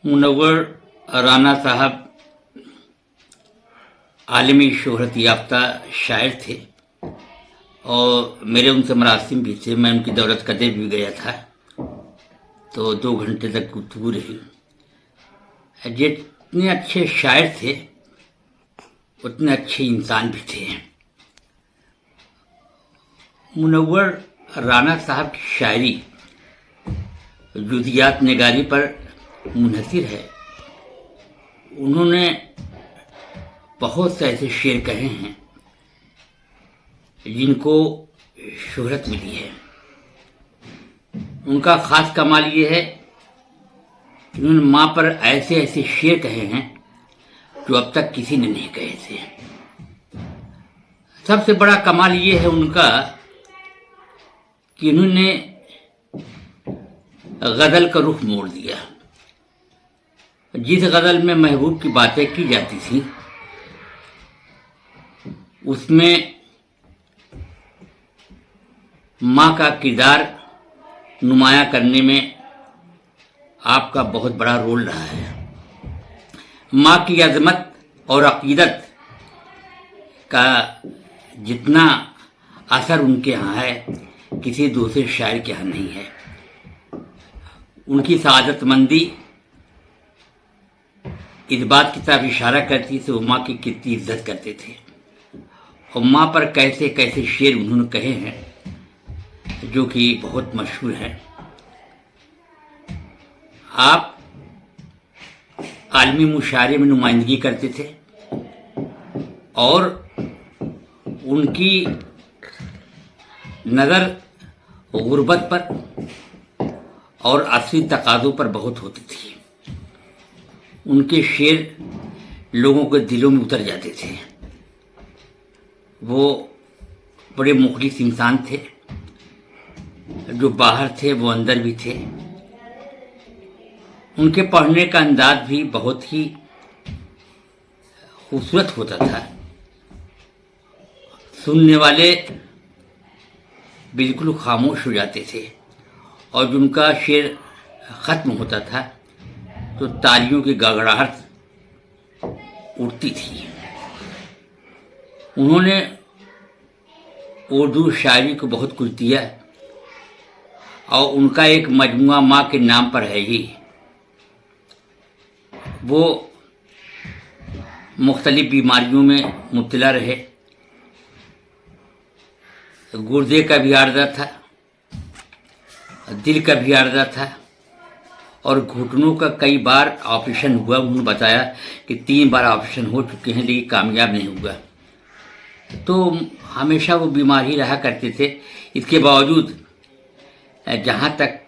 मुनव्वर राना साहब आलमी शोहरत याफ्ता शायर थे और मेरे उनसे मरासिम भी थे। मैं उनकी दौलत कदे भी गया था तो 2 घंटे तक गुफ्तगू रही। जितने अच्छे शायर थे उतने अच्छे इंसान भी थे। मुनव्वर राना साहब की शायरी जुदियात निगारी पर मुनहसर है। उन्होंने बहुत से ऐसे शेर कहे हैं जिनको शोहरत मिली है। उनका ख़ास कमाल ये है कि उन्होंने माँ पर ऐसे ऐसे शेर कहे हैं जो अब तक किसी ने नहीं कहे थे। सबसे बड़ा कमाल ये है उनका कि उन्होंने गज़ल का रुख मोड़ दिया। जिस गज़ल में महबूब की बातें की जाती थी उसमें माँ का किरदार नुमायाँ करने में आपका बहुत बड़ा रोल रहा है। माँ की अज़मत और अक़ीदत का जितना असर उनके यहाँ है किसी दूसरे शायर के यहाँ नहीं है। उनकी सआदतमंदी इस बात की तरफ इशारा करती थी वो माँ की कितनी इज्जत करते थे और माँ पर कैसे कैसे शेर उन्होंने कहे हैं जो कि बहुत मशहूर है। आप आलमी मुशायरे में नुमाइंदगी करते थे और उनकी नज़र गुर्बत पर और असली तकाज़ों पर बहुत होती थी। उनके शेर लोगों के दिलों में उतर जाते थे। वो बड़े मुखलिस इंसान थे। जो बाहर थे वो अंदर भी थे। उनके पढ़ने का अंदाज भी बहुत ही खूबसूरत होता था। सुनने वाले बिल्कुल खामोश हो जाते थे और जब उनका शेर ख़त्म होता था तो तालियों की गड़गड़ाहट उठती थी। उन्होंने उर्दू शायरी को बहुत कुछ दिया और उनका एक मजमुआ माँ के नाम पर है ही। वो मुख्तलिफ बीमारियों में मुब्तला रहे। गुर्दे का भी आर्जा था, दिल का भी आर्जा था और घुटनों का कई बार ऑपरेशन हुआ। उन्होंने बताया कि 3 बार ऑपरेशन हो चुके हैं लेकिन कामयाब नहीं हुआ। तो हमेशा वो बीमार ही रहा करते थे। इसके बावजूद जहाँ तक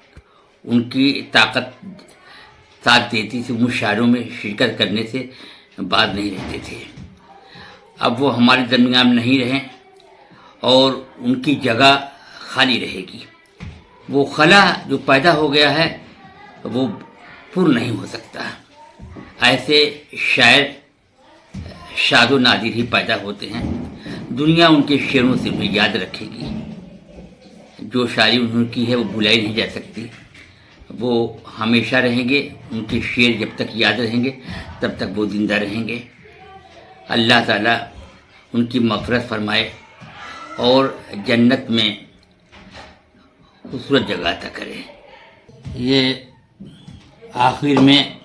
उनकी ताकत साथ देती थी मुशायरों में शिरकत करने से बाज नहीं रहते थे। अब वो हमारे दरमियान नहीं रहे और उनकी जगह खाली रहेगी। वो खला जो पैदा हो गया है वो पूर्ण नहीं हो सकता। ऐसे शायर शादो नादिर ही पैदा होते हैं। दुनिया उनके शेरों से उन्हें याद रखेगी। जो शायरी उन्होंने की है वो भुलाई नहीं जा सकती। वो हमेशा रहेंगे। उनके शेर जब तक याद रहेंगे तब तक वो ज़िंदा रहेंगे। अल्लाह ताला उनकी मग़फ़िरत फरमाए और जन्नत में खूबसूरत जगह अता करे। ये आखिर में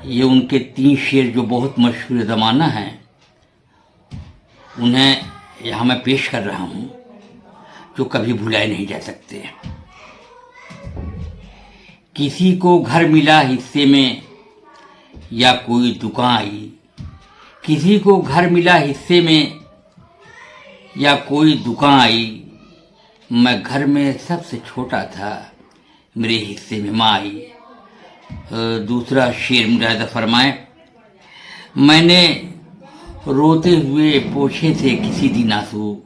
ये उनके 3 शेर जो बहुत मशहूर ज़माना हैं उन्हें यहाँ मैं पेश कर रहा हूँ जो कभी भुलाए नहीं जा सकते। किसी को घर मिला हिस्से में या कोई दुकान आई। किसी को घर मिला हिस्से में या कोई दुकान आई। मैं घर में सबसे छोटा था, मेरे हिस्से में माँ आई। दूसरा शेर मुलाहिज़ा फरमाएं। मैंने रोते हुए पोछे थे किसी दिन आंसू।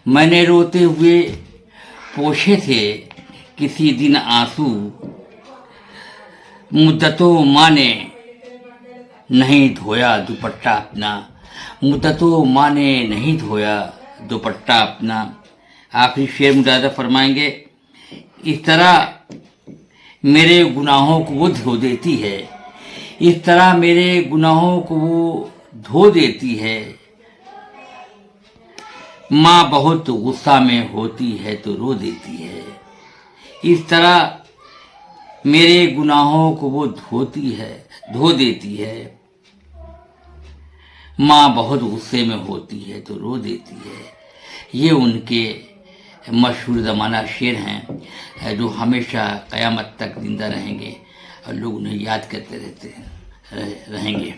मैंने रोते हुए पोछे थे किसी दिन आंसू। मुद्दतों माँ ने नहीं धोया दुपट्टा अपना। मुद्दतों माँ ने नहीं धोया दुपट्टा अपना। आखिरी शेर मुलाहिज़ा फरमाएंगे। इस तरह میرے گناہوں کو وہ دھو دیتی ہے، اس طرح میرے گناہوں کو وہ دھو دیتی ہے۔ ماں بہت غصہ میں ہوتی ہے تو رو دیتی ہے، اس طرح میرے گناہوں کو وہ دھو دیتی ہے۔ ماں بہت غصے میں ہوتی ہے تو رو دیتی ہے۔ یہ ان کے مشہور زمانہ شعر ہیں جو ہمیشہ قیامت تک زندہ رہیں گے اور لوگ انہیں یاد کرتے رہیں گے۔